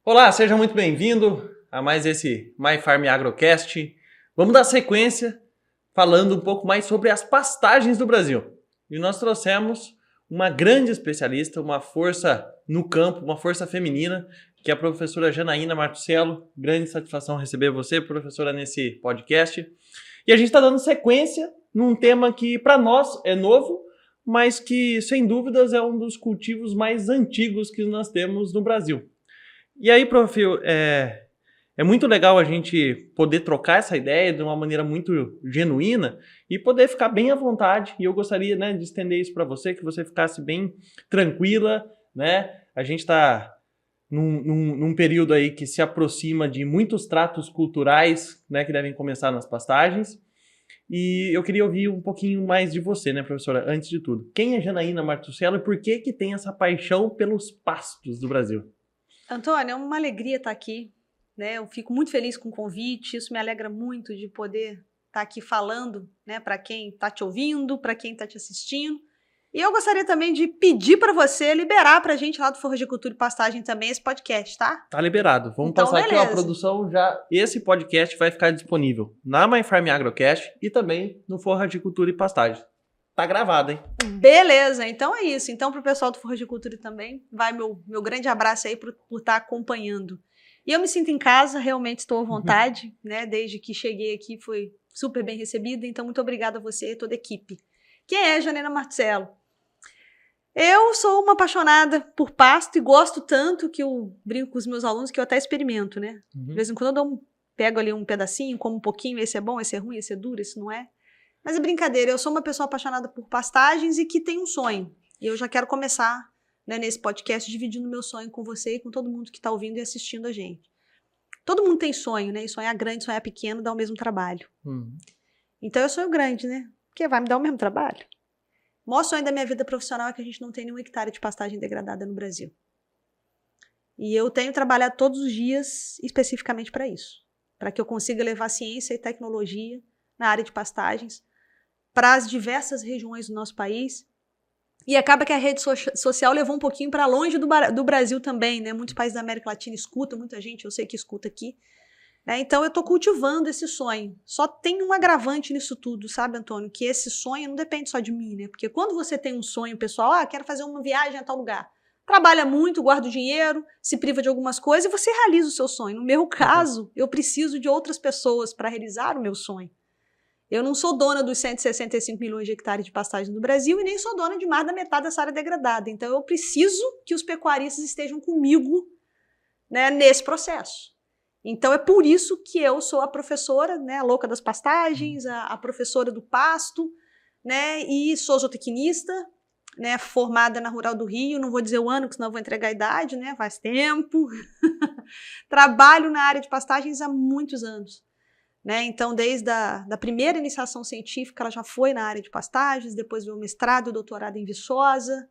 Olá, seja muito bem-vindo a mais esse My Farm Agrocast. Vamos dar sequência falando um pouco mais sobre as pastagens do Brasil. E nós trouxemos uma grande especialista, uma força no campo, uma força feminina, que é a professora Janaína Martuccello. Grande satisfação receber você, professora, nesse podcast. E a gente está dando sequência num tema que para nós é novo, mas que, sem dúvidas, é um dos cultivos mais antigos que nós temos no Brasil. E aí, prof, é muito legal a gente poder trocar essa ideia de uma maneira muito genuína e poder ficar bem à vontade. E eu gostaria, né, de estender isso para você, que você ficasse bem tranquila, né? A gente está num período aí que se aproxima de muitos tratos culturais, né, que devem começar nas pastagens. E eu queria ouvir um pouquinho mais de você, né, professora, antes de tudo. Quem é Janaína Martuccello e por que tem essa paixão pelos pastos do Brasil? Antônio, é uma alegria estar aqui, né? Eu fico muito feliz com o convite, isso me alegra muito de poder estar aqui falando, né, para quem está te ouvindo, para quem está te assistindo. E eu gostaria também de pedir para você liberar para a gente lá do Forragicultura e Pastagem também esse podcast, tá? Tá liberado. Vamos Então, passar aqui, ó, a beleza. produção já. Esse podcast vai ficar disponível na My Farm Agrocast e também no Forragicultura e Pastagem. Tá gravado, hein? Beleza, então é isso. Então, para o pessoal do Forragicultura também, vai meu grande abraço aí por estar acompanhando. E eu me sinto em casa, realmente estou à vontade, né? Desde que cheguei aqui fui super bem recebida, então muito obrigada a você e toda a equipe. Quem é Janaína Martuccello? Eu sou uma apaixonada por pasto e gosto tanto que eu brinco com os meus alunos que eu até experimento, né? De vez em quando eu pego ali um pedacinho, como um pouquinho, esse é bom, esse é ruim, esse é duro, esse não é. Mas é brincadeira, eu sou uma pessoa apaixonada por pastagens e que tem um sonho. E eu já quero começar, né, nesse podcast dividindo meu sonho com você e com todo mundo que está ouvindo e assistindo a gente. Todo mundo tem sonho, né? E sonhar grande, sonhar pequeno dá o mesmo trabalho. Então eu sonho grande, né? Porque vai me dar o mesmo trabalho. O maior sonho da minha vida profissional é que a gente não tem nenhum hectare de pastagem degradada no Brasil. E eu tenho trabalhado todos os dias especificamente para isso. Para que eu consiga levar ciência e tecnologia na área de pastagens para as diversas regiões do nosso país. E acaba que a rede social levou um pouquinho para longe do Brasil também, né? Muitos países da América Latina escutam, muita gente, eu sei que escuta aqui. Né? Então eu estou cultivando esse sonho. Só tem um agravante nisso tudo, sabe, Antônio? Que esse sonho não depende só de mim, né? Porque quando você tem um sonho pessoal, quero fazer uma viagem a tal lugar. Trabalha muito, guarda o dinheiro, se priva de algumas coisas e você realiza o seu sonho. No meu caso, eu preciso de outras pessoas para realizar o meu sonho. Eu não sou dona dos 165 milhões de hectares de pastagem no Brasil e nem sou dona de mais da metade dessa área degradada. Então, eu preciso que os pecuaristas estejam comigo, né, nesse processo. Então, é por isso que eu sou a professora, né, a louca das pastagens, a professora do pasto, né, e sou zootecnista, né, formada na Rural do Rio. Não vou dizer o ano, que senão eu vou entregar a idade, né, faz tempo. Trabalho na área de pastagens há muitos anos. Né? Então, desde a primeira iniciação científica, ela já foi na área de pastagens, depois veio o mestrado e o doutorado em Viçosa,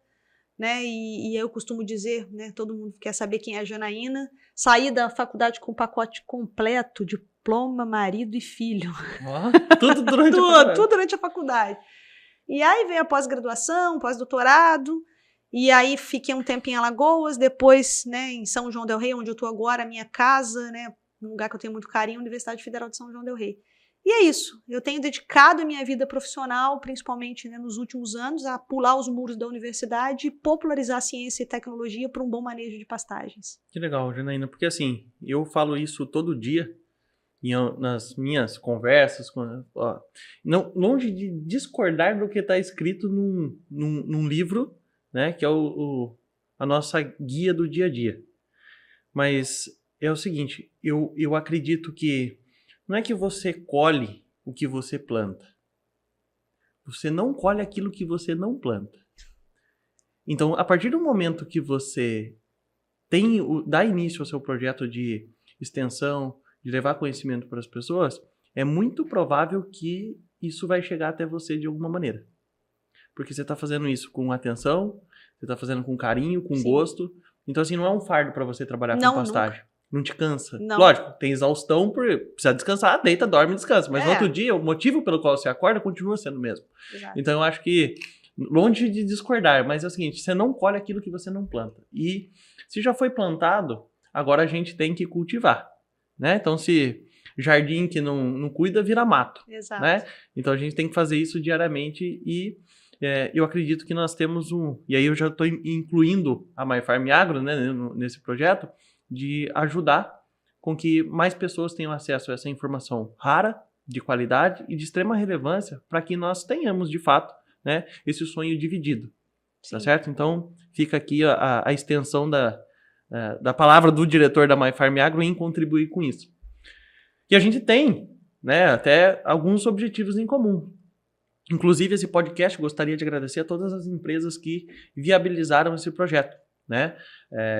né? E eu costumo dizer, né, todo mundo quer saber quem é a Janaína, saí da faculdade com um pacote completo, diploma, marido e filho. Tudo durante a faculdade. Tudo durante a faculdade. E aí veio a pós-graduação, pós-doutorado, e aí fiquei um tempo em Alagoas, depois, né, em São João del Rei, onde eu estou agora, a minha casa, né, um lugar que eu tenho muito carinho, a Universidade Federal de São João del Rei. E é isso, eu tenho dedicado a minha vida profissional, principalmente, né, nos últimos anos, a pular os muros da universidade e popularizar a ciência e tecnologia para um bom manejo de pastagens. Que legal, Janaína, porque assim, eu falo isso todo dia nas minhas conversas, longe de discordar do que está escrito num livro, né, que é a nossa guia do dia a dia. Mas é o seguinte, eu acredito que não é que você colhe o que você planta. Você não colhe aquilo que você não planta. Então, a partir do momento que você dá início ao seu projeto de extensão, de levar conhecimento para as pessoas, é muito provável que isso vai chegar até você de alguma maneira. Porque você está fazendo isso com atenção, você está fazendo com carinho, com gosto. Então, assim, não é um fardo para você trabalhar com pastagem. Nunca. Não te cansa. Não. Lógico, tem exaustão, precisa descansar, deita, dorme e descansa. Mas no outro dia, o motivo pelo qual você acorda continua sendo o mesmo. Exato. Então, eu acho que, longe de discordar, mas é o seguinte, você não colhe aquilo que você não planta. E se já foi plantado, agora a gente tem que cultivar, né? Então, se jardim que não cuida, vira mato. Exato. Né? Então, a gente tem que fazer isso diariamente e eu acredito que nós temos e aí eu já estou incluindo a My Farm Agro, né, nesse projeto, de ajudar com que mais pessoas tenham acesso a essa informação rara, de qualidade e de extrema relevância para que nós tenhamos, de fato, né, esse sonho dividido. Tá certo? Então, fica aqui a extensão da palavra do diretor da My Farm Agro em contribuir com isso. E a gente tem, né, até alguns objetivos em comum. Inclusive, esse podcast, gostaria de agradecer a todas as empresas que viabilizaram esse projeto. Né?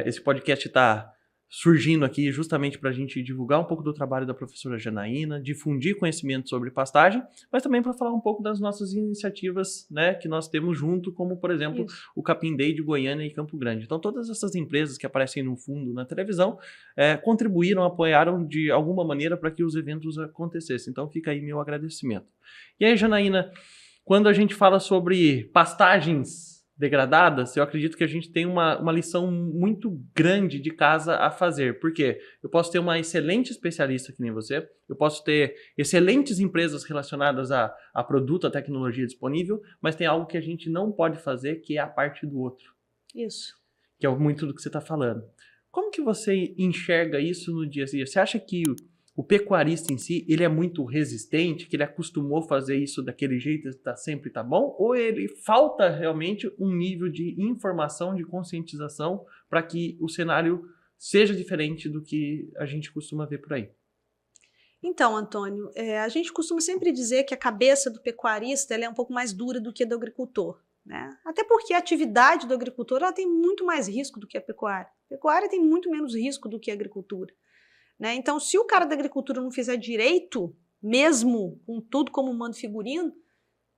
Esse podcast está surgindo aqui justamente para a gente divulgar um pouco do trabalho da professora Janaína, difundir conhecimento sobre pastagem, mas também para falar um pouco das nossas iniciativas, né, que nós temos junto, como, por exemplo, o Capim Day de Goiânia e Campo Grande. Então, todas essas empresas que aparecem no fundo na televisão contribuíram, apoiaram de alguma maneira para que os eventos acontecessem. Então, fica aí meu agradecimento. E aí, Janaína, quando a gente fala sobre pastagens degradadas, eu acredito que a gente tem uma lição muito grande de casa a fazer. Por quê? Eu posso ter uma excelente especialista que nem você, eu posso ter excelentes empresas relacionadas a produto, a tecnologia disponível, mas tem algo que a gente não pode fazer, que é a parte do outro. Isso. Que é muito do que você está falando. Como que você enxerga isso no dia a dia? Você acha que o pecuarista em si, ele é muito resistente, que ele acostumou fazer isso daquele jeito, sempre tá bom? Ou ele falta realmente um nível de informação, de conscientização para que o cenário seja diferente do que a gente costuma ver por aí? Então, Antônio, a gente costuma sempre dizer que a cabeça do pecuarista ela é um pouco mais dura do que a do agricultor. Né? Até porque a atividade do agricultor ela tem muito mais risco do que a pecuária. A pecuária tem muito menos risco do que a agricultura. Né? Então, se o cara da agricultura não fizer direito, mesmo com tudo como manda figurino,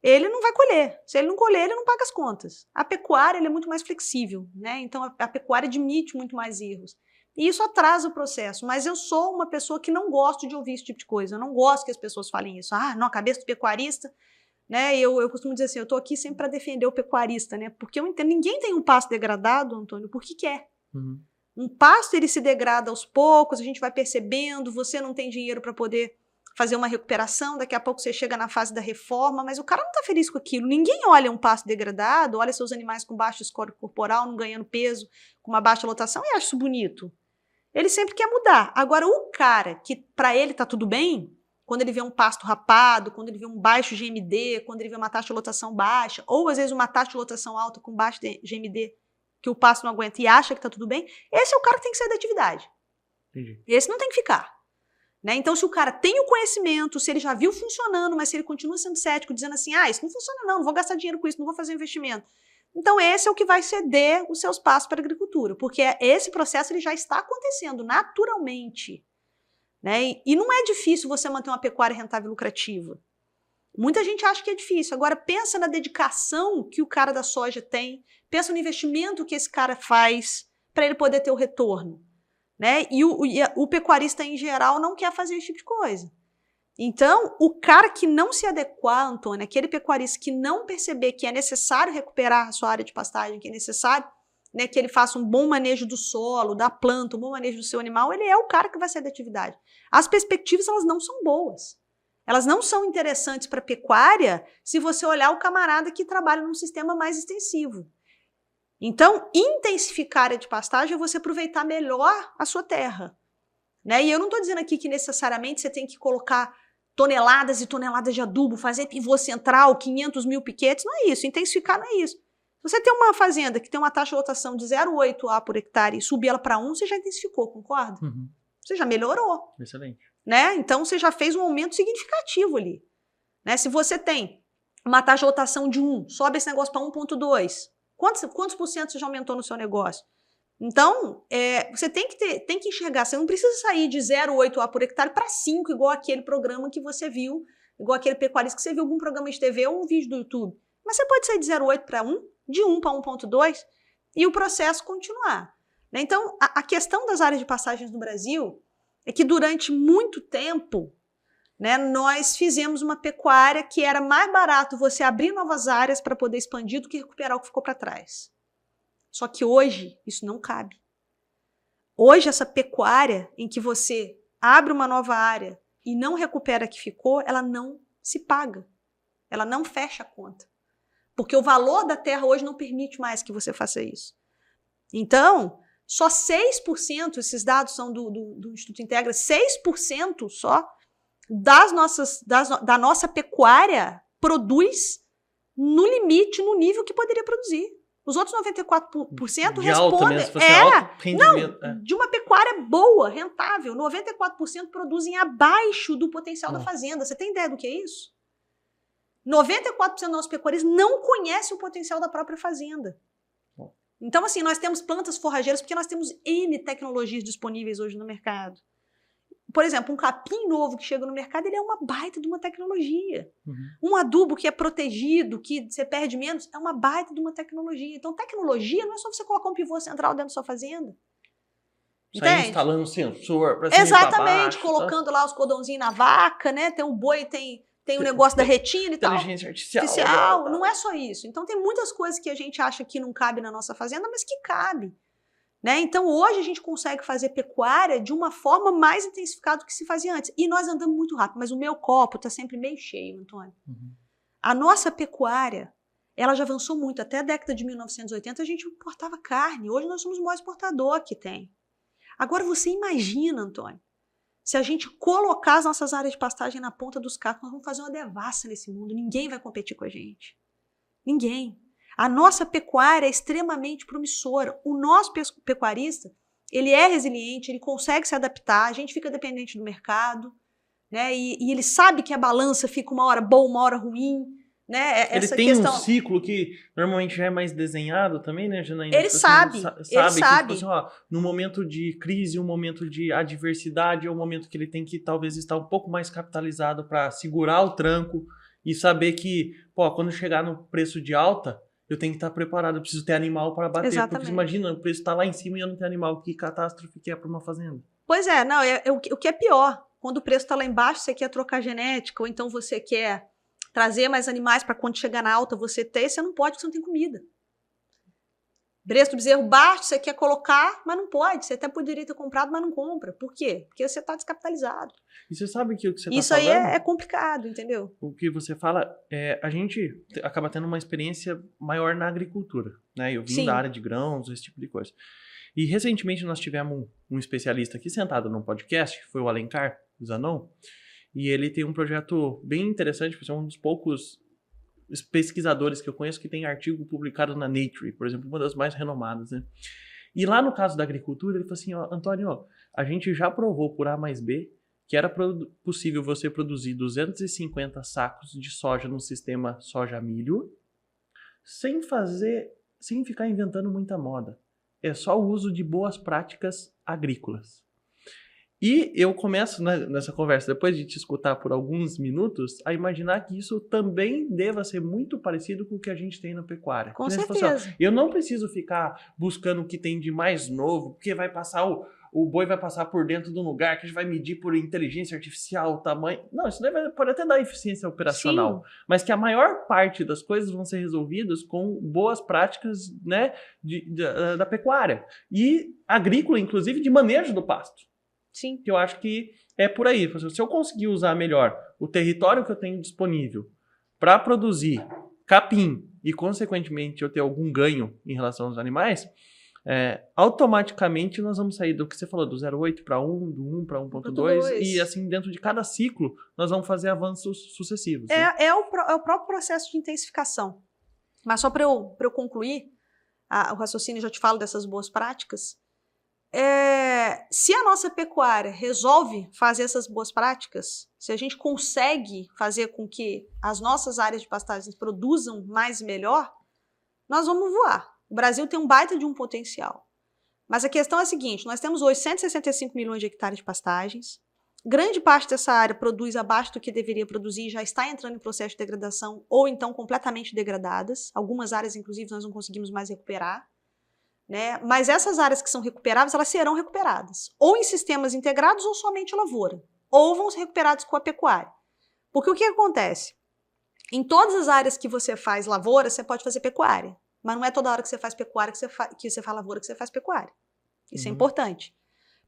ele não vai colher. Se ele não colher, ele não paga as contas. A pecuária ela é muito mais flexível, né? Então a pecuária admite muito mais erros. E isso atrasa o processo. Mas eu sou uma pessoa que não gosto de ouvir esse tipo de coisa. Eu não gosto que as pessoas falem isso. Não, a cabeça do pecuarista. Né? Eu costumo dizer assim, eu estou aqui sempre para defender o pecuarista, né? Porque eu entendo, ninguém tem um pasto degradado, Antônio, porque quer. Uhum. Um pasto ele se degrada aos poucos, a gente vai percebendo, você não tem dinheiro para poder fazer uma recuperação, daqui a pouco você chega na fase da reforma, mas o cara não está feliz com aquilo. Ninguém olha um pasto degradado, olha seus animais com baixo score corporal, não ganhando peso, com uma baixa lotação e acha isso bonito. Ele sempre quer mudar. Agora, o cara que para ele está tudo bem, quando ele vê um pasto rapado, quando ele vê um baixo GMD, quando ele vê uma taxa de lotação baixa, ou às vezes uma taxa de lotação alta com baixo GMD, que o pasto não aguenta e acha que está tudo bem, esse é o cara que tem que sair da atividade. Entendi. Esse não tem que ficar. Né? Então, se o cara tem o conhecimento, se ele já viu funcionando, mas se ele continua sendo cético, dizendo assim, isso não funciona não vou gastar dinheiro com isso, não vou fazer investimento. Então, esse é o que vai ceder os seus passos para a agricultura, porque esse processo ele já está acontecendo naturalmente. Né? E não é difícil você manter uma pecuária rentável e lucrativa. Muita gente acha que é difícil. Agora, pensa na dedicação que o cara da soja tem, pensa no investimento que esse cara faz para ele poder ter o retorno. Né? E o pecuarista, em geral, não quer fazer esse tipo de coisa. Então, o cara que não se adequar, Antônio, aquele pecuarista que não perceber que é necessário recuperar a sua área de pastagem, que é necessário, né, que ele faça um bom manejo do solo, da planta, um bom manejo do seu animal, ele é o cara que vai sair da atividade. As perspectivas, elas não são boas. Elas não são interessantes para a pecuária se você olhar o camarada que trabalha num sistema mais extensivo. Então, intensificar a área de pastagem é você aproveitar melhor a sua terra. Né? E eu não estou dizendo aqui que necessariamente você tem que colocar toneladas e toneladas de adubo, fazer pivô central, 500 mil piquetes, não é isso. Intensificar não é isso. Se você tem uma fazenda que tem uma taxa de lotação de 0,8 A por hectare e subir ela para 1, você já intensificou, concorda? Uhum. Você já melhorou. Excelente. Né? Então, você já fez um aumento significativo ali. Né? Se você tem uma taxa de lotação de 1, sobe esse negócio para 1,2, quantos por cento você já aumentou no seu negócio? Então, você tem que enxergar, você não precisa sair de 0,8 A por hectare para 5, igual aquele programa que você viu, igual aquele pecuarista que você viu algum programa de TV ou um vídeo do YouTube. Mas você pode sair de 0,8 para 1, de 1 para 1,2 e o processo continuar. Né? Então, a questão das áreas de pastagens no Brasil é que durante muito tempo, né, nós fizemos uma pecuária que era mais barato você abrir novas áreas para poder expandir do que recuperar o que ficou para trás. Só que hoje isso não cabe. Hoje, essa pecuária em que você abre uma nova área e não recupera a que ficou, ela não se paga. Ela não fecha a conta. Porque o valor da terra hoje não permite mais que você faça isso. Então, só 6%, esses dados são do Instituto Integra, 6% só da nossa pecuária produz no limite, no nível que poderia produzir. Os outros 94% de alta respondem. mesmo, se fosse alto rendimento. De uma pecuária boa, rentável. 94% produzem abaixo do potencial da fazenda. Você tem ideia do que é isso? 94% dos nossos pecuaristas não conhecem o potencial da própria fazenda. Então, assim, nós temos plantas forrageiras porque nós temos N tecnologias disponíveis hoje no mercado. Por exemplo, um capim novo que chega no mercado, ele é uma baita de uma tecnologia. Um adubo que é protegido, que você perde menos, é uma baita de uma tecnologia. Então, tecnologia não é só você colocar um pivô central dentro da sua fazenda. Sair instalando um sensor para cima. Exatamente, pra baixo, colocando lá os cordãozinhos na vaca, né? Tem um boi, tem o negócio da retina e tal. Inteligência artificial. Não é só isso. Então, tem muitas coisas que a gente acha que não cabe na nossa fazenda, mas que cabe. Né? Então, hoje a gente consegue fazer pecuária de uma forma mais intensificada do que se fazia antes. E nós andamos muito rápido, mas o meu copo está sempre meio cheio, Antônio. A nossa pecuária, ela já avançou muito. Até a década de 1980, a gente importava carne. Hoje nós somos o maior exportador que tem. Agora, você imagina, Antônio, se a gente colocar as nossas áreas de pastagem na ponta dos cacos, nós vamos fazer uma devassa nesse mundo. Ninguém vai competir com a gente. Ninguém. A nossa pecuária é extremamente promissora. O nosso pecuarista, ele é resiliente, ele consegue se adaptar, a gente fica dependente do mercado, né? E ele sabe que a balança fica uma hora boa, uma hora ruim, né? Essa ele tem um ciclo que normalmente já é mais desenhado também, né, Janaína? Ele sabe. Que, tipo assim, ó, no momento de crise, um momento de adversidade, é o momento que ele tem que talvez estar um pouco mais capitalizado para segurar o tranco e saber que, pô, quando chegar no preço de alta, eu tenho que estar preparado, eu preciso ter animal para bater. Exatamente. Porque imagina, o preço está lá em cima e eu não tenho animal. Que catástrofe que é para uma fazenda. Pois é, não, o que é pior, quando o preço está lá embaixo, você quer trocar genética, ou então você quer trazer mais animais para quando chegar na alta você ter, você não pode porque você não tem comida. Preço do bezerro baixo, você quer colocar, mas não pode. Você até poderia ter comprado, mas não compra. Por quê? Porque você está descapitalizado. E você sabe que o que você está falando... Isso aí é complicado, entendeu? O que você fala, a gente acaba tendo uma experiência maior na agricultura, né? Eu vim da área de grãos, esse tipo de coisa. E recentemente nós tivemos um especialista aqui sentado num podcast, que foi o Alencar Zanon, e ele tem um projeto bem interessante, porque é um dos poucos pesquisadores que eu conheço que tem artigo publicado na Nature, por exemplo, uma das mais renomadas, né? E lá no caso da agricultura, ele falou assim, ó, Antônio, ó, a gente já provou por A mais B que era possível você produzir 250 sacos de soja no sistema soja-milho sem ficar inventando muita moda. É só o uso de boas práticas agrícolas. E eu começo nessa conversa, depois de te escutar por alguns minutos, a imaginar que isso também deva ser muito parecido com o que a gente tem na pecuária. Com certeza. Assim, eu não preciso ficar buscando o que tem de mais novo, porque vai passar o boi vai passar por dentro de um lugar que a gente vai medir por inteligência artificial, o tamanho. Não, isso pode até dar eficiência operacional. Sim. Mas que a maior parte das coisas vão ser resolvidas com boas práticas, né, da pecuária. E agrícola, inclusive, de manejo do pasto. Sim. Que eu acho que é por aí. Se eu conseguir usar melhor o território que eu tenho disponível para produzir capim e, consequentemente, eu ter algum ganho em relação aos animais, automaticamente nós vamos sair do que você falou, do 0,8 para 1, do 1 para 1,2 e assim dentro de cada ciclo nós vamos fazer avanços sucessivos. É o próprio processo de intensificação. Mas só para eu concluir, o raciocínio, já te falo dessas boas práticas, se a nossa pecuária resolve fazer essas boas práticas, se a gente consegue fazer com que as nossas áreas de pastagens produzam mais e melhor, nós vamos voar. O Brasil tem um baita de um potencial. Mas a questão é a seguinte, nós temos 865 milhões de hectares de pastagens, grande parte dessa área produz abaixo do que deveria produzir, já está entrando em processo de degradação ou então completamente degradadas. Algumas áreas, inclusive, nós não conseguimos mais recuperar. Né? Mas essas áreas que são recuperáveis, elas serão recuperadas, ou em sistemas integrados ou somente lavoura, ou vão ser recuperadas com a pecuária. Porque o que acontece? Em todas as áreas que você faz lavoura, você pode fazer pecuária, mas não é toda hora que você faz pecuária que você faz lavoura que você faz pecuária. Isso é importante.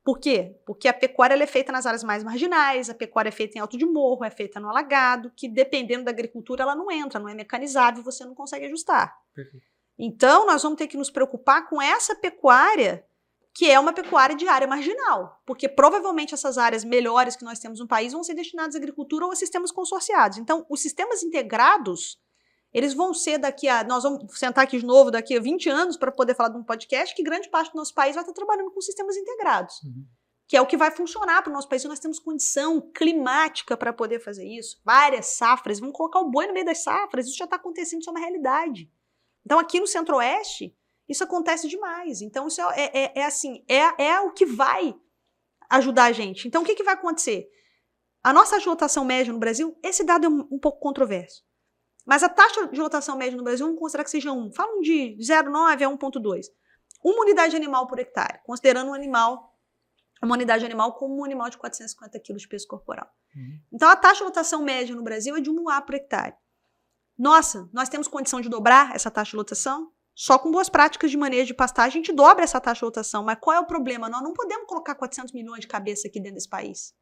Por quê? Porque a pecuária ela é feita nas áreas mais marginais, a pecuária é feita em alto de morro, é feita no alagado, que dependendo da agricultura ela não entra, não é mecanizável, você não consegue ajustar. Perfeito. Então, nós vamos ter que nos preocupar com essa pecuária, que é uma pecuária de área marginal, porque provavelmente essas áreas melhores que nós temos no país vão ser destinadas à agricultura ou a sistemas consorciados. Então, os sistemas integrados, eles vão ser nós vamos sentar aqui de novo daqui a 20 anos para poder falar de um podcast que grande parte do nosso país vai estar trabalhando com sistemas integrados, que é o que vai funcionar para o nosso país. E nós temos condição climática para poder fazer isso, várias safras, vamos colocar o boi no meio das safras, isso já está acontecendo, isso é uma realidade. Então, aqui no Centro-Oeste, isso acontece demais. Então, isso é o que vai ajudar a gente. Então, o que vai acontecer? A nossa taxa de lotação média no Brasil, esse dado é um pouco controverso. Mas a taxa de lotação média no Brasil, vamos considerar que seja 1. Falam de 0,9 a 1,2. Uma unidade animal por hectare, considerando uma unidade animal como um animal de 450 quilos de peso corporal. Então, a taxa de lotação média no Brasil é de 1 A por hectare. Nossa, nós temos condição de dobrar essa taxa de lotação? Só com boas práticas de manejo de pastagem a gente dobra essa taxa de lotação. Mas qual é o problema? Nós não podemos colocar 400 milhões de cabeça aqui dentro desse país.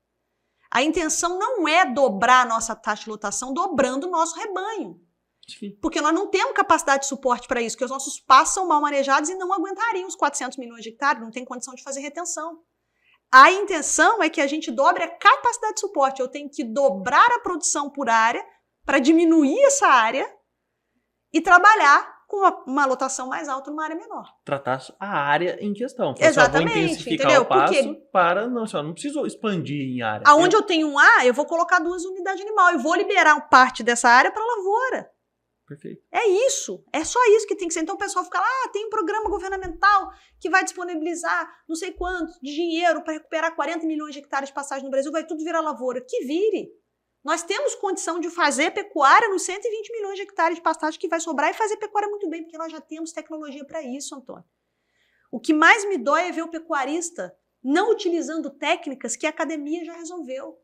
A intenção não é dobrar a nossa taxa de lotação dobrando o nosso rebanho. Sim. Porque nós não temos capacidade de suporte para isso, porque os nossos pastos são mal manejados e não aguentariam os 400 milhões de hectares, não tem condição de fazer retenção. A intenção é que a gente dobre a capacidade de suporte. Eu tenho que dobrar a produção por área para diminuir essa área e trabalhar com uma lotação mais alta numa área menor. Tratar a área em questão. Exatamente, vou intensificar entendeu? o passo para... Não preciso expandir em área. Aonde eu tenho um A, eu vou colocar 2 unidades de animal. Eu vou liberar parte dessa área para lavoura. Perfeito. É isso. É só isso que tem que ser. Então o pessoal fica lá, tem um programa governamental que vai disponibilizar não sei quanto de dinheiro para recuperar 40 milhões de hectares de pastagem no Brasil, vai tudo virar lavoura. Que vire. Nós temos condição de fazer pecuária nos 120 milhões de hectares de pastagem que vai sobrar e fazer pecuária muito bem, porque nós já temos tecnologia para isso, Antônio. O que mais me dói é ver o pecuarista não utilizando técnicas que a academia já resolveu.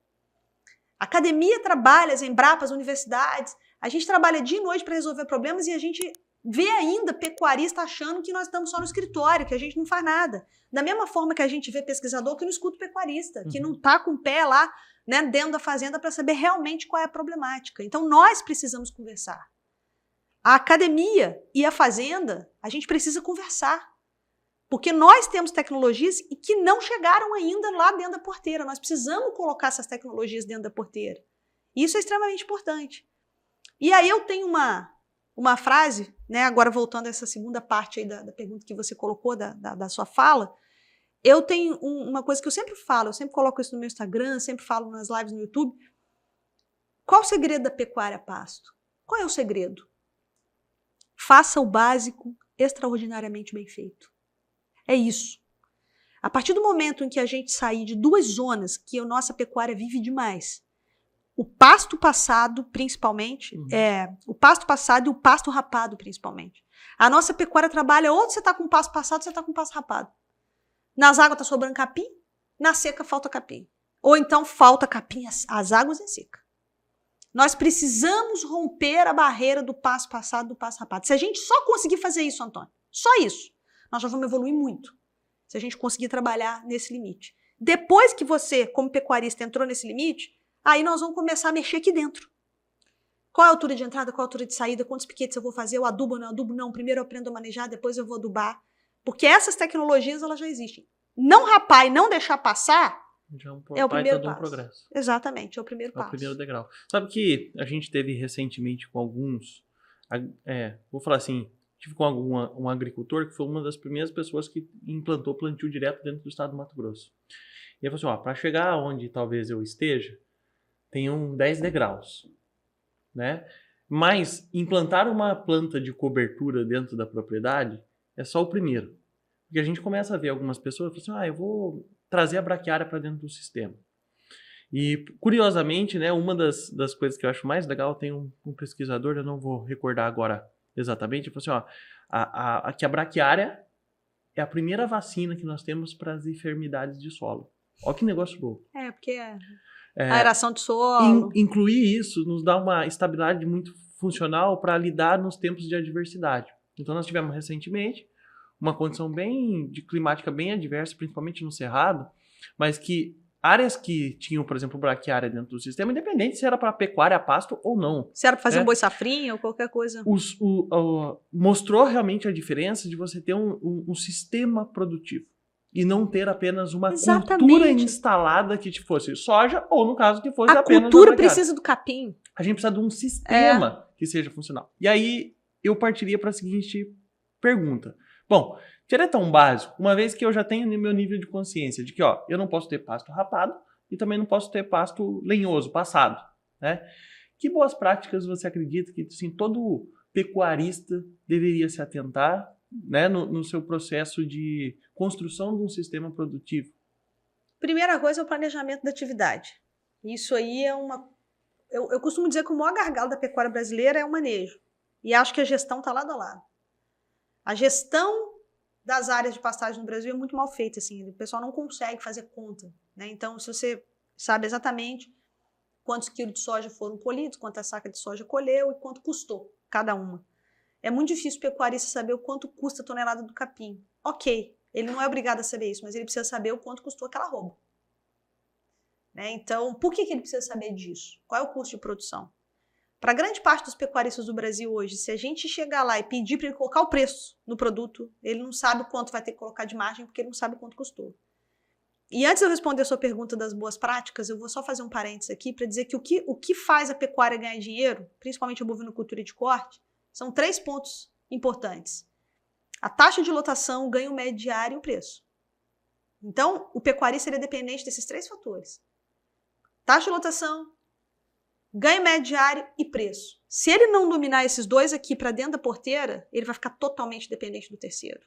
A academia trabalha, as Embrapas, as universidades, a gente trabalha dia e noite para resolver problemas e a gente vê ainda pecuarista achando que nós estamos só no escritório, que a gente não faz nada. Da mesma forma que a gente vê pesquisador que não escuta o pecuarista, que não está com o pé lá, né, dentro da fazenda para saber realmente qual é a problemática. Então, nós precisamos conversar. A academia e a fazenda, a gente precisa conversar. Porque nós temos tecnologias e que não chegaram ainda lá dentro da porteira. Nós precisamos colocar essas tecnologias dentro da porteira. Isso é extremamente importante. E aí eu tenho uma frase, né, agora voltando a essa segunda parte aí da pergunta que você colocou, da sua fala, eu tenho uma coisa que eu sempre falo, eu sempre coloco isso no meu Instagram, sempre falo nas lives no YouTube. Qual o segredo da pecuária a pasto? Qual é o segredo? Faça o básico extraordinariamente bem feito. É isso. A partir do momento em que a gente sair de 2 zonas que a nossa pecuária vive demais, o pasto passado, principalmente, o pasto passado e o pasto rapado, principalmente. A nossa pecuária trabalha, ou você está com pasto passado, ou você está com pasto rapado. Nas águas está sobrando capim, na seca falta capim. Ou então falta capim, as águas é seca. Nós precisamos romper a barreira do pasto passado e do pasto rapado. Se a gente só conseguir fazer isso, Antônio, só isso, nós já vamos evoluir muito. Se a gente conseguir trabalhar nesse limite. Depois que você, como pecuarista, entrou nesse limite, aí nós vamos começar a mexer aqui dentro. Qual é a altura de entrada, qual é a altura de saída, quantos piquetes eu vou fazer, eu adubo ou não adubo? Não, primeiro eu aprendo a manejar, depois eu vou adubar. Porque essas tecnologias, elas já existem. Não rapar e não deixar passar é o primeiro passo. Progresso. Exatamente, é o primeiro passo. É o primeiro degrau. Sabe que a gente teve recentemente com alguns... vou falar assim, tive com um agricultor que foi uma das primeiras pessoas que implantou plantio direto dentro do estado do Mato Grosso. E ele falou assim, para chegar onde talvez eu esteja, tem 10 degraus, né? Mas implantar uma planta de cobertura dentro da propriedade é só o primeiro. Porque a gente começa a ver algumas pessoas e falam assim, eu vou trazer a braquiária para dentro do sistema. E, curiosamente, né, uma das coisas que eu acho mais legal, tem um pesquisador, eu não vou recordar agora exatamente, ele falou assim, que a braquiária é a primeira vacina que nós temos para as enfermidades de solo. Olha que negócio louco. Porque a aeração de solo... Incluir isso nos dá uma estabilidade muito funcional para lidar nos tempos de adversidade. Então, nós tivemos recentemente uma condição climática bem adversa, principalmente no Cerrado, mas que áreas que tinham, por exemplo, braquiária dentro do sistema, independente se era para pecuária, pasto ou não. Se era para fazer um boi safrinha ou qualquer coisa. Mostrou realmente a diferença de você ter um sistema produtivo e não ter apenas uma cultura instalada que te fosse soja ou, no caso, que fosse apenas a cultura precisa do capim. A gente precisa de um sistema que seja funcional. E aí eu partiria para a seguinte pergunta. Bom, seria tão básico, uma vez que eu já tenho meu nível de consciência de que eu não posso ter pasto rapado e também não posso ter pasto lenhoso, passado, né? Que boas práticas você acredita que assim, todo pecuarista deveria se atentar, né, no seu processo de construção de um sistema produtivo? Primeira coisa é o planejamento da atividade. Isso aí é eu costumo dizer que o maior gargalo da pecuária brasileira é o manejo. E acho que a gestão está lado a lado. A gestão das áreas de pastagem no Brasil é muito mal feita, assim. O pessoal não consegue fazer conta, né? Então, se você sabe exatamente quantos quilos de soja foram colhidos, quanta saca de soja colheu e quanto custou cada uma. É muito difícil o pecuarista saber o quanto custa a tonelada do capim. Ok, ele não é obrigado a saber isso, mas ele precisa saber o quanto custou aquela arroba. Né? Então, por que ele precisa saber disso? Qual é o custo de produção? Para grande parte dos pecuaristas do Brasil hoje, se a gente chegar lá e pedir para ele colocar o preço no produto, ele não sabe o quanto vai ter que colocar de margem, porque ele não sabe o quanto custou. E antes de eu responder a sua pergunta das boas práticas, eu vou só fazer um parênteses aqui para dizer que o que faz a pecuária ganhar dinheiro, principalmente a bovinocultura de corte, são 3 pontos importantes. A taxa de lotação, o ganho médio diário e o preço. Então, o pecuarista é dependente desses 3 fatores. Taxa de lotação, ganho médio diário e preço. Se ele não dominar esses 2 aqui para dentro da porteira, ele vai ficar totalmente dependente do terceiro.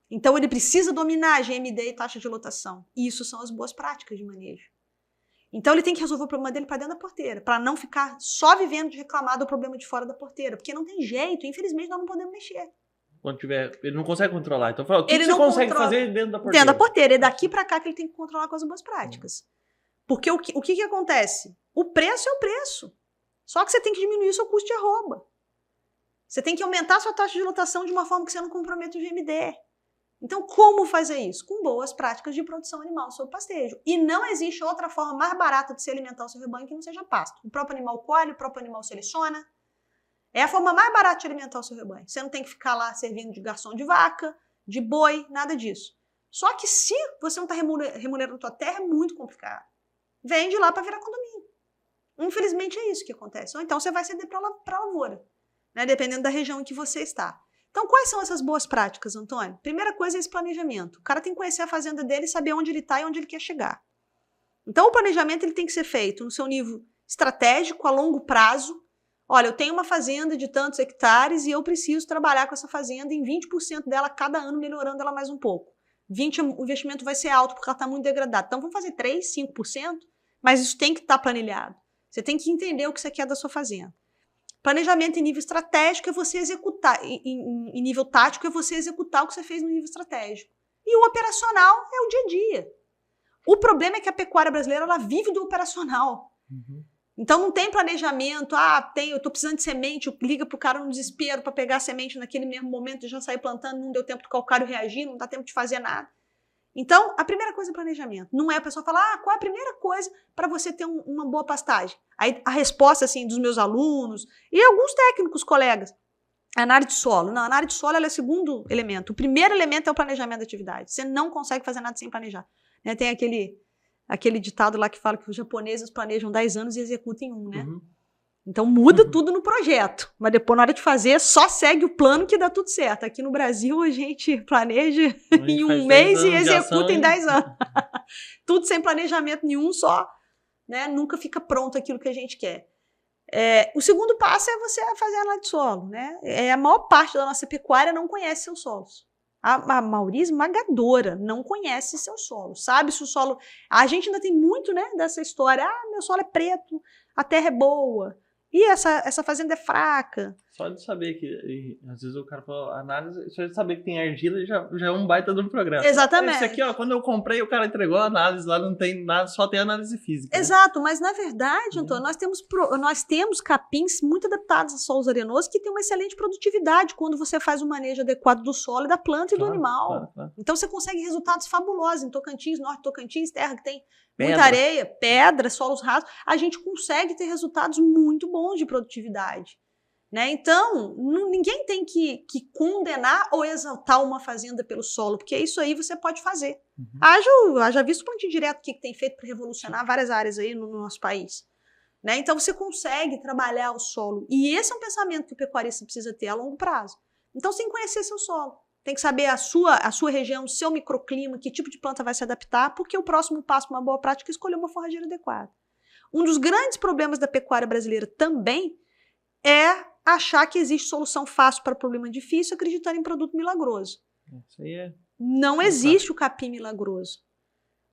Então, ele precisa dominar a GMD e taxa de lotação. E isso são as boas práticas de manejo. Então, ele tem que resolver o problema dele para dentro da porteira, para não ficar só vivendo de reclamar do problema de fora da porteira, porque não tem jeito, infelizmente, nós não podemos mexer. Quando tiver, ele não consegue controlar. Então, o que você consegue fazer dentro da porteira? Dentro da porteira. É daqui para cá que ele tem que controlar com as boas práticas. Porque o que acontece? O preço é o preço. Só que você tem que diminuir o seu custo de arroba. Você tem que aumentar a sua taxa de lotação de uma forma que você não comprometa o GMD. Então, como fazer isso? Com boas práticas de produção animal sob pastejo. E não existe outra forma mais barata de se alimentar o seu rebanho que não seja pasto. O próprio animal colhe, o próprio animal seleciona. É a forma mais barata de alimentar o seu rebanho. Você não tem que ficar lá servindo de garçom de vaca, de boi, nada disso. Só que se você não está remunerando a tua terra, é muito complicado. Vende lá para virar condomínio. Infelizmente é isso que acontece. Ou então você vai ceder para a lavoura, né? Dependendo da região em que você está. Então, quais são essas boas práticas, Antônio? Primeira coisa é esse planejamento. O cara tem que conhecer a fazenda dele e saber onde ele está e onde ele quer chegar. Então, o planejamento ele tem que ser feito no seu nível estratégico, a longo prazo. Olha, eu tenho uma fazenda de tantos hectares e eu preciso trabalhar com essa fazenda em 20% dela cada ano, melhorando ela mais um pouco. 20% o investimento vai ser alto porque ela está muito degradada. Então, vamos fazer 3%, 5%, mas isso tem que estar planilhado. Você tem que entender o que você quer da sua fazenda. Planejamento em nível estratégico é você executar, em nível tático é você executar o que você fez no nível estratégico. E o operacional é o dia a dia. O problema é que a pecuária brasileira ela vive do operacional. Uhum. Então não tem planejamento, eu estou precisando de semente, liga para o cara no desespero para pegar a semente naquele mesmo momento, já sair plantando, não deu tempo do calcário reagir, não dá tempo de fazer nada. Então, a primeira coisa é planejamento. Não é a pessoa falar, qual é a primeira coisa para você ter uma boa pastagem? Aí a resposta, assim, dos meus alunos e alguns técnicos, colegas, é análise de solo. Não, a análise de solo ela é o segundo elemento. O primeiro elemento é o planejamento da atividade. Você não consegue fazer nada sem planejar. Né? Tem aquele ditado lá que fala que os japoneses planejam 10 anos e executam em 1, né? Uhum. Então muda tudo no projeto, mas depois na hora de fazer só segue o plano que dá tudo certo. Aqui no Brasil a gente planeja em 1 mês e executa em 10 anos. Tudo sem planejamento nenhum, só, né? Nunca fica pronto aquilo que a gente quer. O segundo passo é você fazer a análise de solo, né? A maior parte da nossa pecuária não conhece seus solos. A maioria esmagadora não conhece seu solo, sabe se o solo... A gente ainda tem muito, né, dessa história, meu solo é preto, a terra é boa. E essa fazenda é fraca. Só de saber que, e, às vezes o cara fala, análise, só de saber que tem argila já é um baita de um programa. Exatamente. Esse aqui, ó, quando eu comprei, o cara entregou a análise, lá não tem nada, só tem análise física. Exato, mas na verdade, Antônio, nós temos capins muito adaptados a solos arenosos que têm uma excelente produtividade quando você faz o manejo adequado do solo, da planta e do animal. Claro. Então você consegue resultados fabulosos em Tocantins, Norte Tocantins, terra que tem muita Pedra. areia, pedra, solos rasos, a gente consegue ter resultados muito bons de produtividade. Né? Então, ninguém tem que condenar ou exaltar uma fazenda pelo solo, porque isso aí você pode fazer. Haja visto o plantio direto que tem feito para revolucionar várias áreas aí no nosso país. Né? Então, você consegue trabalhar o solo. E esse é um pensamento que o pecuarista precisa ter a longo prazo. Então, você tem que conhecer seu solo. Tem que saber a sua região, o seu microclima, que tipo de planta vai se adaptar, porque o próximo passo para uma boa prática é escolher uma forrageira adequada. Um dos grandes problemas da pecuária brasileira também é achar que existe solução fácil para problema difícil, acreditar em produto milagroso. Isso aí é... Não existe o capim milagroso.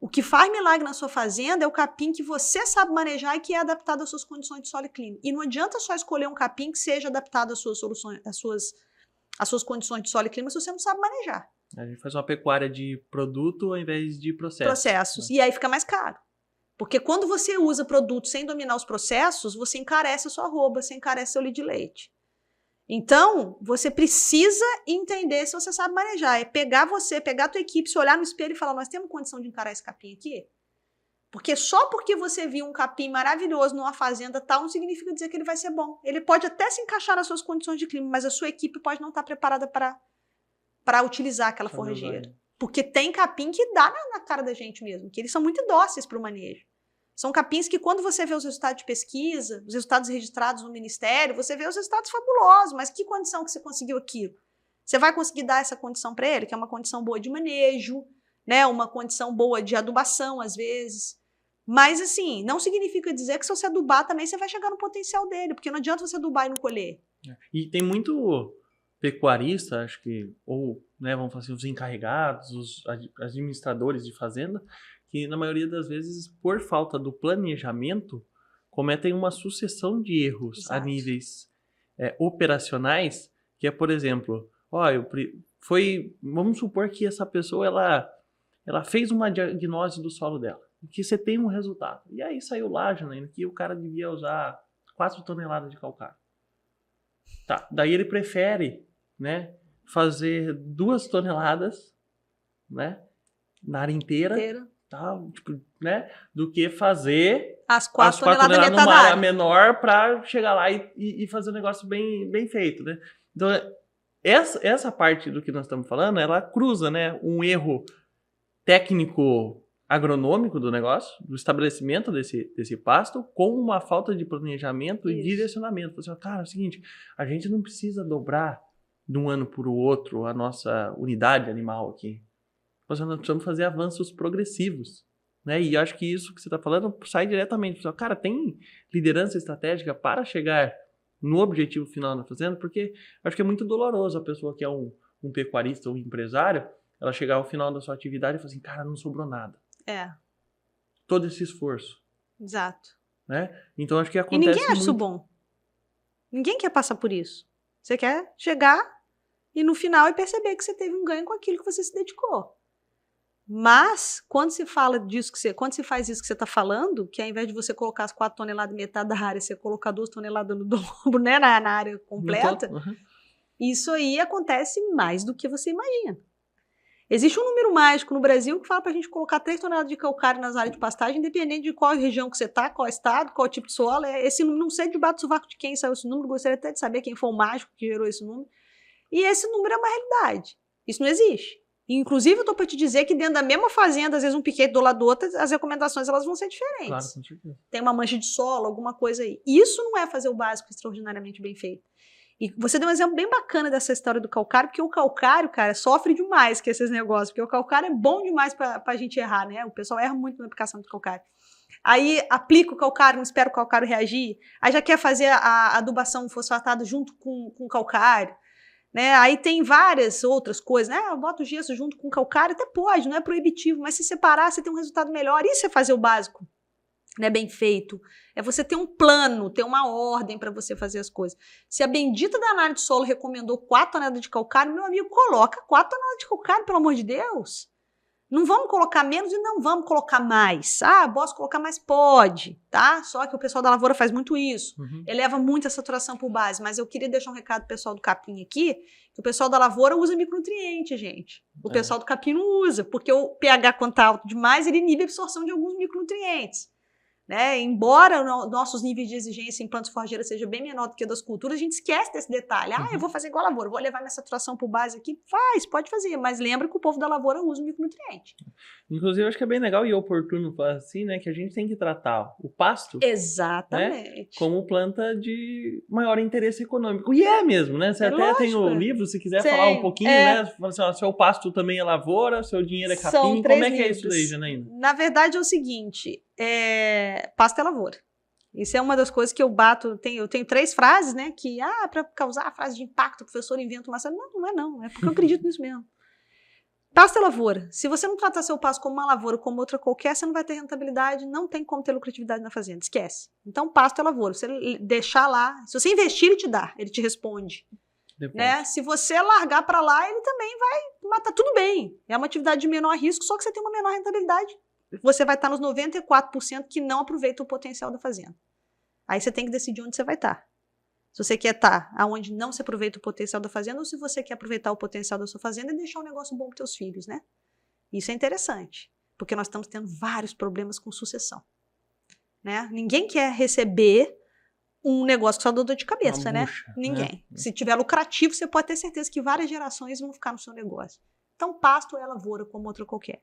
O que faz milagre na sua fazenda é o capim que você sabe manejar e que é adaptado às suas condições de solo e clima. E não adianta só escolher um capim que seja adaptado às suas soluções, às suas condições de solo e clima se você não sabe manejar. A gente faz uma pecuária de produto ao invés de processos. E aí fica mais caro. Porque quando você usa produtos sem dominar os processos, você encarece a sua arroba, você encarece seu litro de leite. Então, você precisa entender se você sabe manejar. É pegar a tua equipe, se olhar no espelho e falar, nós temos condição de encarar esse capim aqui? Porque só porque você viu um capim maravilhoso numa fazenda tal, não significa dizer que ele vai ser bom. Ele pode até se encaixar nas suas condições de clima, mas a sua equipe pode não estar preparada para utilizar aquela forrageira. Porque tem capim que dá na cara da gente mesmo, que eles são muito dóceis para o manejo. São capins que quando você vê os resultados de pesquisa, os resultados registrados no Ministério, você vê os resultados fabulosos, mas que condição que você conseguiu aquilo? Você vai conseguir dar essa condição para ele, que é uma condição boa de manejo, né? Uma condição boa de adubação, às vezes. Mas, assim, não significa dizer que se você adubar também você vai chegar no potencial dele, porque não adianta você adubar e não colher. E tem muito pecuarista, acho que, ou, né, vamos falar assim, os encarregados, os administradores de fazenda, que na maioria das vezes, por falta do planejamento, cometem uma sucessão de erros. Exato. A níveis operacionais, que é, por exemplo, vamos supor que essa pessoa ela fez uma diagnose do solo dela, que você tem um resultado. E aí saiu lá, Janaína, que o cara devia usar 4 toneladas de calcário. Tá, daí ele prefere, né, fazer 2 toneladas, né, na área inteira. Tal, tipo, né, do que fazer as 4 toneladas numa área menor para chegar lá e fazer um negócio bem feito, né? Então, essa parte do que nós estamos falando, ela cruza, né, um erro técnico agronômico do negócio, do estabelecimento desse pasto, com uma falta de planejamento e direcionamento. Você fala, cara, é o seguinte, a gente não precisa dobrar de um ano para o outro a nossa unidade animal aqui. Nós precisamos fazer avanços progressivos, né? E acho que isso que você está falando sai diretamente. Cara, tem liderança estratégica para chegar no objetivo final da fazenda, porque acho que é muito doloroso a pessoa que é um pecuarista ou um empresário, ela chegar ao final da sua atividade e falar assim, cara, não sobrou nada. Todo esse esforço. Exato. Né? Então acho que acontece muito. E ninguém acha isso bom. Ninguém quer passar por isso. Você quer chegar e no final perceber que você teve um ganho com aquilo que você se dedicou. Mas, quando se fala disso, quando se faz isso que você está falando, que ao invés de você colocar as 4 toneladas metade da área, você colocar 2 toneladas no dobro, né, na área completa, isso aí acontece mais do que você imagina. Existe um número mágico no Brasil que fala para a gente colocar 3 toneladas de calcário nas áreas de pastagem, independente de qual região que você está, qual estado, qual tipo de solo. Esse número, não sei debaixo do sovaco de quem saiu esse número, gostaria até de saber quem foi o mágico que gerou esse número. E esse número é uma realidade. Isso não existe. Inclusive, eu estou para te dizer que dentro da mesma fazenda, às vezes um piquete do lado do outro, as recomendações elas vão ser diferentes. Claro, com certeza. Tem uma mancha de solo, alguma coisa aí. Isso não é fazer o básico extraordinariamente bem feito. E você deu um exemplo bem bacana dessa história do calcário, porque o calcário, cara, sofre demais com esses negócios, porque o calcário é bom demais para a gente errar, né? O pessoal erra muito na aplicação do calcário. Aí aplica o calcário, não espera o calcário reagir, aí já quer fazer a adubação fosfatada junto com o calcário. Né? Aí tem várias outras coisas, né? Bota o gesso junto com o calcário, até pode, não é proibitivo, mas se separar, você tem um resultado melhor. Isso é fazer o básico bem feito. É você ter um plano, ter uma ordem para você fazer as coisas. Se a bendita da análise de solo recomendou 4 toneladas de calcário, meu amigo, coloca 4 toneladas de calcário, pelo amor de Deus. Não vamos colocar menos e não vamos colocar mais. Ah, posso colocar mais? Pode, tá? Só que o pessoal da lavoura faz muito isso. Eleva muito a saturação por base. Mas eu queria deixar um recado pro pessoal do capim aqui, que o pessoal da lavoura usa micronutriente, gente. O pessoal do capim não usa, porque o pH, quando tá alto demais, ele inibe a absorção de alguns micronutrientes. Né? Embora nossos níveis de exigência em plantas forrageiras seja bem menor do que das culturas, a gente esquece desse detalhe. Ah, eu vou fazer igual a lavoura, vou levar minha saturação por base aqui. Pode fazer, mas lembra que o povo da lavoura usa o micronutriente. Inclusive, eu acho que é bem legal e oportuno falar assim, né, que a gente tem que tratar o pasto, exatamente, né, como planta de maior interesse econômico. E é mesmo, né? Você até tem o livro, se quiser falar um pouquinho, né? Fala assim, ó, seu pasto também é lavoura, seu dinheiro é capim. Como é que é isso daí, Janaína? Na verdade é o seguinte, pasto é lavoura. Isso é uma das coisas que eu bato. Eu tenho 3 frases, né? Que, para causar a frase de impacto, o professor inventa uma. Não. É porque eu acredito nisso mesmo. Pasto é lavoura. Se você não tratar seu pasto como uma lavoura, como outra qualquer, você não vai ter rentabilidade, não tem como ter lucratividade na fazenda. Esquece. Então, pasto é lavoura. Se você deixar lá, se você investir, ele te dá, ele te responde. Né? Se você largar para lá, ele também vai matar. Tudo bem. É uma atividade de menor risco, só que você tem uma menor rentabilidade. Você vai estar nos 94% que não aproveita o potencial da fazenda. Aí você tem que decidir onde você vai estar. Se você quer estar onde não se aproveita o potencial da fazenda, ou se você quer aproveitar o potencial da sua fazenda e deixar um negócio bom para os seus filhos, né? Isso é interessante, porque nós estamos tendo vários problemas com sucessão. Né? Ninguém quer receber um negócio que só dá dor de cabeça, né? Ninguém. Né? Se tiver lucrativo, você pode ter certeza que várias gerações vão ficar no seu negócio. Então, pasto é lavoura como outra qualquer.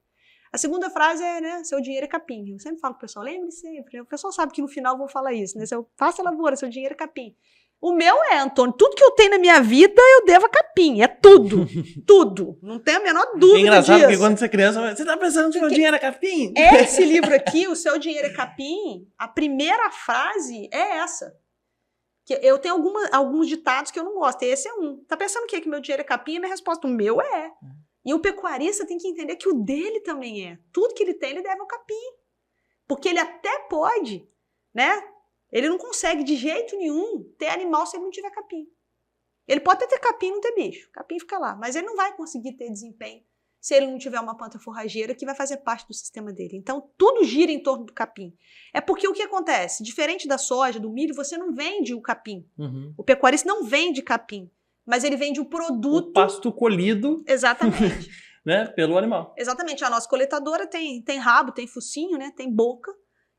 A segunda frase é, né, seu dinheiro é capim. Eu sempre falo pro pessoal, lembre sempre. O pessoal sabe que no final eu vou falar isso, né? Pasto é lavoura, seu dinheiro é capim. O meu Antônio, tudo que eu tenho na minha vida, eu devo a capim. É tudo. Tudo. Não tenho a menor dúvida disso. É engraçado porque quando você é criança, você tá pensando que o meu dinheiro é capim? Esse livro aqui, O Seu Dinheiro é Capim, a primeira frase é essa. Que eu tenho alguns ditados que eu não gosto. Esse é um. Tá pensando o quê? Que meu dinheiro é capim? A minha resposta, o meu é. E o pecuarista tem que entender que o dele também é. Tudo que ele tem, ele deve ao capim. Porque ele até pode, né? Ele não consegue de jeito nenhum ter animal se ele não tiver capim. Ele pode até ter capim e não ter bicho. Capim fica lá. Mas ele não vai conseguir ter desempenho se ele não tiver uma planta forrageira que vai fazer parte do sistema dele. Então, tudo gira em torno do capim. É porque o que acontece? Diferente da soja, do milho, você não vende o capim. O pecuarista não vende capim. Mas ele vende o produto... O pasto colhido. Exatamente. Né, pelo animal. Exatamente. A nossa coletadora tem rabo, tem focinho, né, tem boca.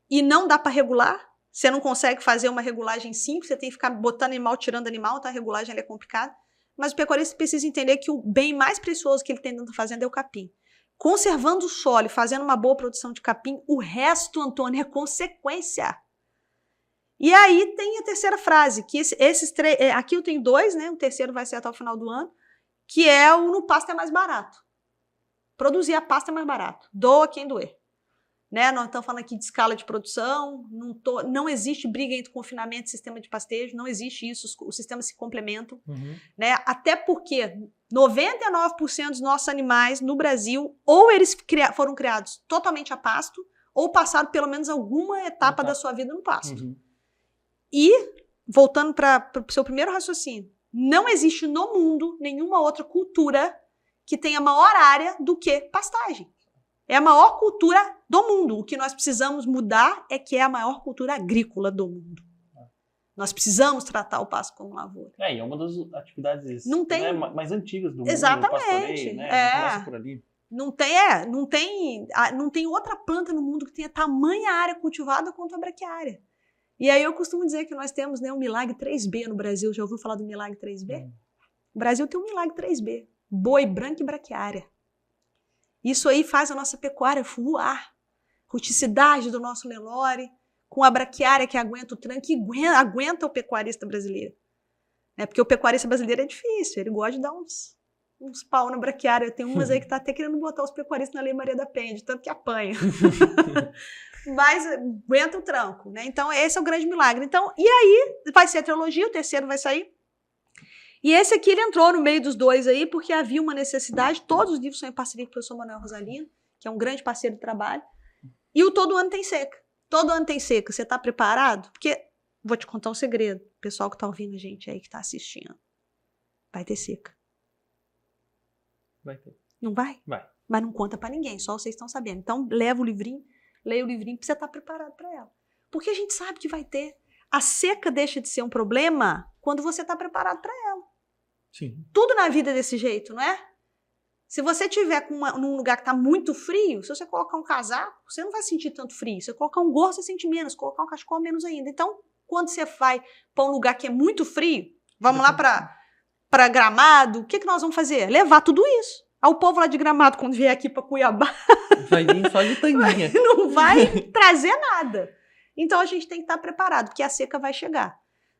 E não dá para regular. Você não consegue fazer uma regulagem simples. Você tem que ficar botando animal, tirando animal. Então a regulagem é complicada. Mas o pecuarista precisa entender que o bem mais precioso que ele tem dentro da fazenda é o capim. Conservando o solo e fazendo uma boa produção de capim, o resto, Antônio, é consequência. E aí tem a terceira frase, que esses 3... Aqui eu tenho 2, né? O terceiro vai ser até o final do ano, que é o no pasto é mais barato. Produzir a pasta é mais barato. Doa quem doer. Né? Nós estamos falando aqui de escala de produção, não existe briga entre confinamento e sistema de pastejo, não existe isso, os sistemas se complementam. Né? Até porque 99% dos nossos animais no Brasil, ou eles foram criados totalmente a pasto, ou passaram pelo menos alguma etapa da sua vida no pasto. E, voltando para o seu primeiro raciocínio, não existe no mundo nenhuma outra cultura que tenha maior área do que pastagem. É a maior cultura do mundo. O que nós precisamos mudar é que é a maior cultura agrícola do mundo. Nós precisamos tratar o pasto como lavoura. E é uma das atividades mais antigas do mundo. Exatamente. Começa por ali. Não tem outra planta no mundo que tenha tamanha área cultivada quanto a braquiária. E aí eu costumo dizer que nós temos, né, um milagre 3B no Brasil. Já ouviu falar do milagre 3B? O Brasil tem um milagre 3B. Boi branco e braquiária. Isso aí faz a nossa pecuária voar. Rusticidade do nosso Nelore, com a braquiária que aguenta o tranco e aguenta o pecuarista brasileiro. Porque o pecuarista brasileiro é difícil, ele gosta de dar uns pau na braquiária. Tem umas aí que tá até querendo botar os pecuaristas na Lei Maria da Penha, de tanto que apanha. Mas aguenta o tranco, né? Então esse é o grande milagre. Então, e aí vai ser a trilogia, o terceiro vai sair. E esse aqui ele entrou no meio dos 2 aí, porque havia uma necessidade. Todos os livros são em parceria com o professor Manuel Rosalino, que é um grande parceiro de trabalho. E o Todo Ano Tem Seca. Todo ano tem seca. Você está preparado? Porque, vou te contar um segredo. O pessoal que está ouvindo a gente aí, que está assistindo. Vai ter seca. Vai ter. Não vai? Vai. Mas não conta para ninguém, só vocês estão sabendo. Então, leva o livrinho, leia o livrinho para você estar preparado para ela. Porque a gente sabe que vai ter. A seca deixa de ser um problema quando você está preparado para ela. Sim. Tudo na vida é desse jeito, não é? Se você estiver num lugar que está muito frio, se você colocar um casaco, você não vai sentir tanto frio. Se você colocar um gorro, você sente menos. Colocar um cachecol, menos ainda. Então, quando você vai para um lugar que é muito frio, vamos lá para Gramado, o que nós vamos fazer? Levar tudo isso. O povo lá de Gramado, quando vier aqui para Cuiabá, vai vir só de tanguinha. Não vai trazer nada. Então, a gente tem que estar preparado, porque a seca vai chegar.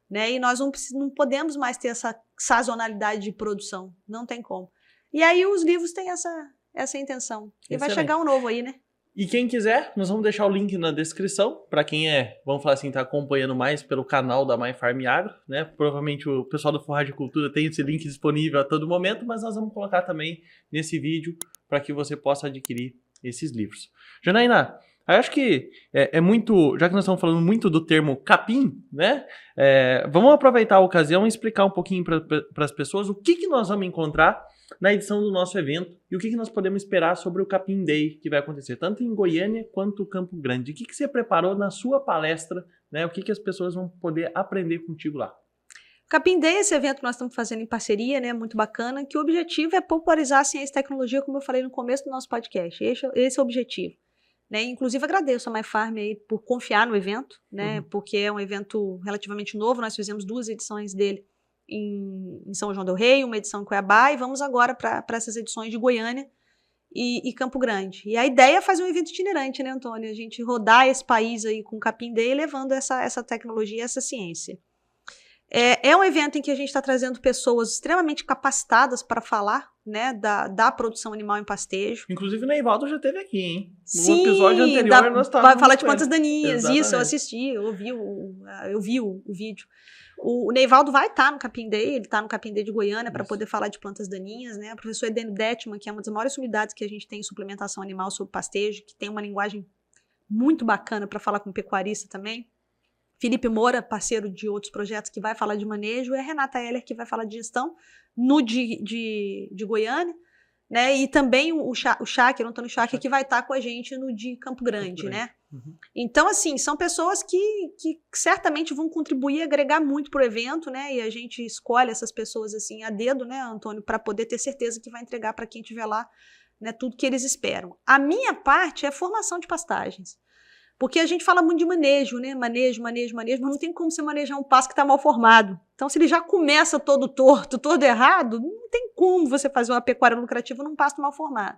Né? E nós não podemos mais ter essa sazonalidade de produção. Não tem como. E aí, os livros têm essa intenção. E Excelente. vai chegar um novo aí, né? E quem quiser, nós vamos deixar o link na descrição, para quem vamos falar assim, tá acompanhando mais pelo canal da My Farm Agro, né? Provavelmente o pessoal do Forragem Cultura tem esse link disponível a todo momento, mas nós vamos colocar também nesse vídeo para que você possa adquirir esses livros. Janaína, eu acho que é muito, já que nós estamos falando muito do termo capim, né? Vamos aproveitar a ocasião e explicar um pouquinho para as pessoas o que nós vamos encontrar na edição do nosso evento e o que nós podemos esperar sobre o Capim Day que vai acontecer, tanto em Goiânia quanto Campo Grande. O que você preparou na sua palestra, né? O que as pessoas vão poder aprender contigo lá? O Capim Day, esse evento que nós estamos fazendo em parceria, né? Muito bacana, que o objetivo é popularizar a ciência e tecnologia, como eu falei no começo do nosso podcast. Esse é o objetivo. Né? Inclusive, agradeço a My Farm aí por confiar no evento, né? Porque é um evento relativamente novo, nós fizemos 2 edições dele em São João del Rei, uma edição em Cuiabá, e vamos agora para essas edições de Goiânia e Campo Grande. E a ideia é fazer um evento itinerante, né, Antônio? A gente rodar esse país aí com o Capim Day, levando essa tecnologia, essa ciência. É um evento em que a gente está trazendo pessoas extremamente capacitadas para falar, né, da produção animal em pastejo. Inclusive o Neivaldo já esteve aqui, hein? Sim, no episódio anterior nós estávamos vai falar de plantas daninhas. Exatamente. Isso, eu assisti, eu vi o vídeo. O Neivaldo vai estar no Capim Day, ele está no Capim Day de Goiânia para poder falar de plantas daninhas, né? O professor Edeno Detman, que é uma das maiores unidades que a gente tem em suplementação animal sobre pastejo, que tem uma linguagem muito bacana para falar com pecuarista também. Felipe Moura, parceiro de outros projetos, que vai falar de manejo, e a Renata Heller, que vai falar de gestão no de Goiânia, né? E também o Antônio Cháquer, que vai estar com a gente no de Campo Grande, né? Então, assim, são pessoas que certamente vão contribuir e agregar muito para o evento, né? E a gente escolhe essas pessoas assim a dedo, né, Antônio, para poder ter certeza que vai entregar para quem estiver lá, né, tudo que eles esperam. A minha parte é formação de pastagens. Porque a gente fala muito de manejo, né? Manejo, mas não tem como você manejar um pasto que está mal formado. Então, se ele já começa todo torto, todo errado, não tem como você fazer uma pecuária lucrativa num pasto mal formado.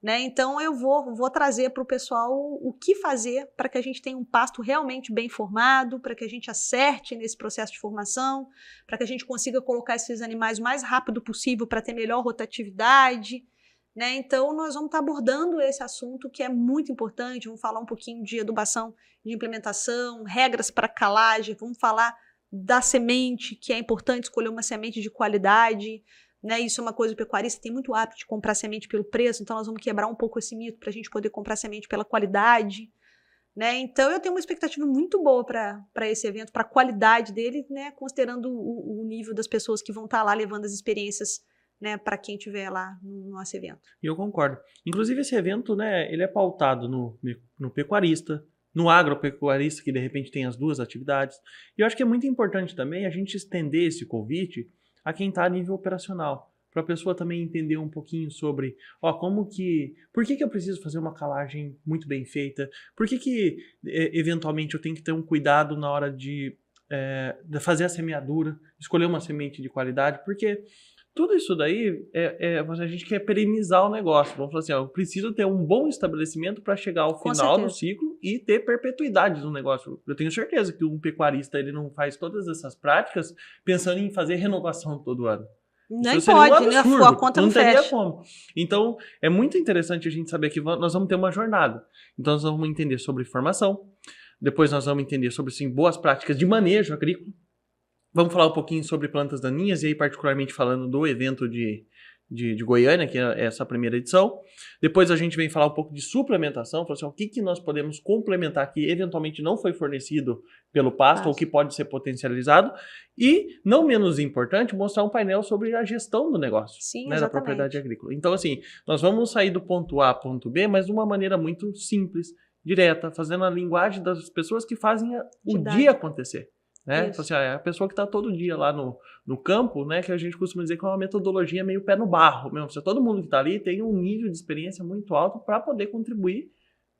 Né? Então, eu vou trazer para o pessoal o que fazer para que a gente tenha um pasto realmente bem formado, para que a gente acerte nesse processo de formação, para que a gente consiga colocar esses animais o mais rápido possível para ter melhor rotatividade. Né? Então, nós vamos estar abordando esse assunto que é muito importante. Vamos falar um pouquinho de adubação, de implementação, regras para calagem, vamos falar da semente, que é importante escolher uma semente de qualidade. Né? Isso é uma coisa, o pecuarista tem muito hábito de comprar semente pelo preço, então nós vamos quebrar um pouco esse mito para a gente poder comprar semente pela qualidade. Né? Então, eu tenho uma expectativa muito boa para esse evento, para a qualidade dele, né? Considerando o nível das pessoas que vão estar lá levando as experiências, né, para quem estiver lá no nosso evento. E eu concordo. Inclusive, esse evento, né, ele é pautado no pecuarista, no agropecuarista, que de repente tem as 2 atividades. E eu acho que é muito importante também a gente estender esse convite a quem está a nível operacional, para a pessoa também entender um pouquinho sobre, por que eu preciso fazer uma calagem muito bem feita, por que eventualmente eu tenho que ter um cuidado na hora de fazer a semeadura, escolher uma semente de qualidade, porque tudo isso daí, a gente quer perenizar o negócio. Vamos falar assim, eu preciso ter um bom estabelecimento para chegar ao final do ciclo e ter perpetuidade no negócio. Eu tenho certeza que um pecuarista ele não faz todas essas práticas pensando em fazer renovação todo ano. Nem pode, né? A conta não fecha. Como. Então, é muito interessante a gente saber que nós vamos ter uma jornada. Então, nós vamos entender sobre formação, depois nós vamos entender sobre, sim, boas práticas de manejo agrícola. Vamos falar um pouquinho sobre plantas daninhas, e aí particularmente falando do evento de de Goiânia, que é essa primeira edição. Depois a gente vem falar um pouco de suplementação, falar assim, o que nós podemos complementar que eventualmente não foi fornecido pelo pasto ou que pode ser potencializado. E, não menos importante, mostrar um painel sobre a gestão do negócio, Sim, né, da propriedade agrícola. Então, assim, nós vamos sair do ponto A ao ponto B, mas de uma maneira muito simples, direta, fazendo a linguagem das pessoas que fazem o dia acontecer. Né? Então, assim, é a pessoa que está todo dia lá no campo, né, que a gente costuma dizer que é uma metodologia meio pé no barro mesmo. Seja, todo mundo que está ali tem um nível de experiência muito alto para poder contribuir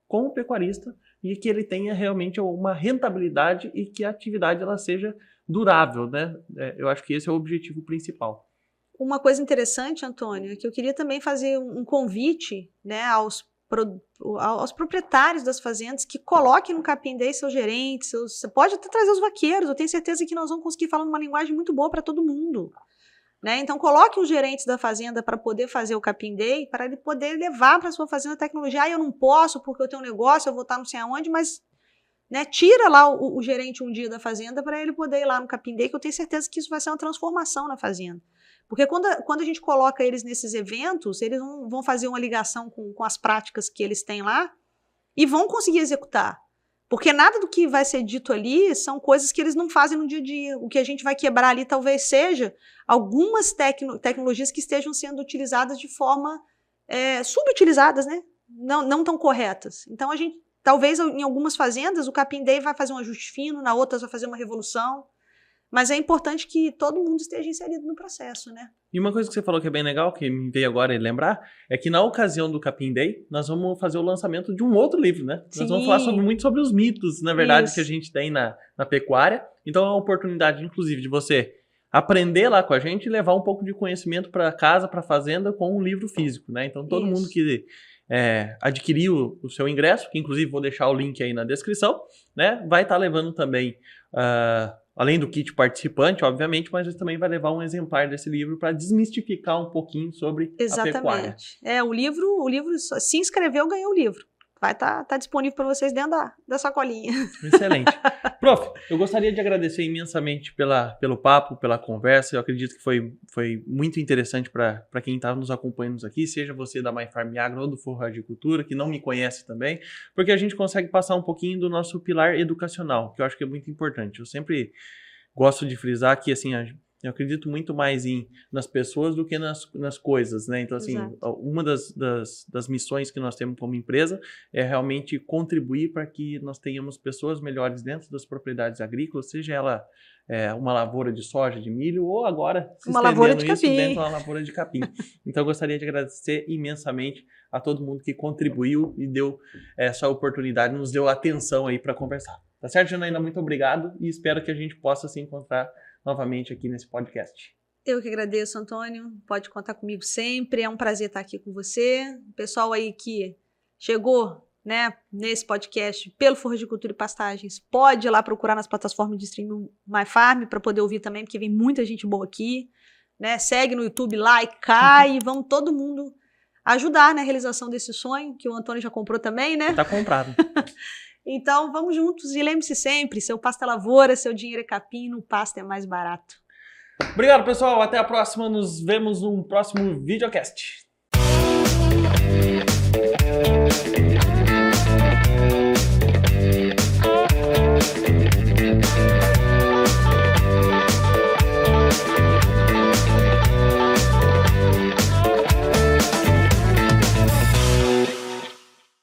com o pecuarista e que ele tenha realmente uma rentabilidade e que a atividade ela seja durável. Né? Eu acho que esse é o objetivo principal. Uma coisa interessante, Antônio, é que eu queria também fazer um convite, né, aos proprietários das fazendas que coloquem no Capim Day seus gerentes, você pode até trazer os vaqueiros, eu tenho certeza que nós vamos conseguir falar numa linguagem muito boa para todo mundo. Né? Então coloque os gerentes da fazenda para poder fazer o Capim Day, para ele poder levar para a sua fazenda a tecnologia. Eu não posso porque eu tenho um negócio, eu vou estar não sei aonde, mas né, tira lá o gerente um dia da fazenda para ele poder ir lá no Capim Day, que eu tenho certeza que isso vai ser uma transformação na fazenda. Porque quando a gente coloca eles nesses eventos, eles vão fazer uma ligação com as práticas que eles têm lá e vão conseguir executar. Porque nada do que vai ser dito ali são coisas que eles não fazem no dia a dia. O que a gente vai quebrar ali talvez seja algumas tecnologias que estejam sendo utilizadas de forma subutilizadas, né? Não tão corretas. Então, talvez em algumas fazendas o Capim Day vai fazer um ajuste fino, na outras vai fazer uma revolução. Mas é importante que todo mundo esteja inserido no processo, né? E uma coisa que você falou que é bem legal, que me veio agora lembrar, é que na ocasião do Capim Day, nós vamos fazer o lançamento de um outro livro, né? Sim. Nós vamos falar muito sobre os mitos, na verdade, que a gente tem na pecuária. Então é uma oportunidade, inclusive, de você aprender lá com a gente e levar um pouco de conhecimento para casa, para a fazenda, com um livro físico, né? Então todo mundo que adquiriu o seu ingresso, que inclusive vou deixar o link aí na descrição, né? Vai estar levando também... além do kit participante, obviamente, mas você também vai levar um exemplar desse livro para desmistificar um pouquinho sobre a pecuária. O livro se inscreveu, ganhou o livro. Vai estar disponível para vocês dentro da sacolinha. Excelente. Prof, eu gostaria de agradecer imensamente pelo papo, pela conversa. Eu acredito que foi muito interessante para quem está nos acompanhando aqui, seja você da My Farm Agro ou do Forragicultura, que não me conhece também, porque a gente consegue passar um pouquinho do nosso pilar educacional, que eu acho que é muito importante. Eu sempre gosto de frisar que, assim, eu acredito muito mais nas pessoas do que nas coisas, né? Então, assim, uma das missões que nós temos como empresa é realmente contribuir para que nós tenhamos pessoas melhores dentro das propriedades agrícolas, seja ela uma lavoura de soja, de milho, ou agora se estendendo isso dentro de uma lavoura de capim. Então, eu gostaria de agradecer imensamente a todo mundo que contribuiu e deu essa oportunidade, nos deu atenção aí para conversar. Tá certo, Janaína? Muito obrigado e espero que a gente possa se encontrar novamente aqui nesse podcast. Eu que agradeço, Antônio. Pode contar comigo sempre. É um prazer estar aqui com você. O pessoal aí que chegou, né, nesse podcast pelo Forragicultura e Pastagens, pode ir lá procurar nas plataformas de streaming My Farm para poder ouvir também, porque vem muita gente boa aqui. Né? Segue no YouTube, like, e vamos todo mundo ajudar na realização desse sonho, que o Antônio já comprou também, né? Tá comprado. Então, vamos juntos e lembre-se sempre, seu pasto é lavoura, seu dinheiro é capim, no pasto é mais barato. Obrigado, pessoal. Até a próxima. Nos vemos num próximo videocast.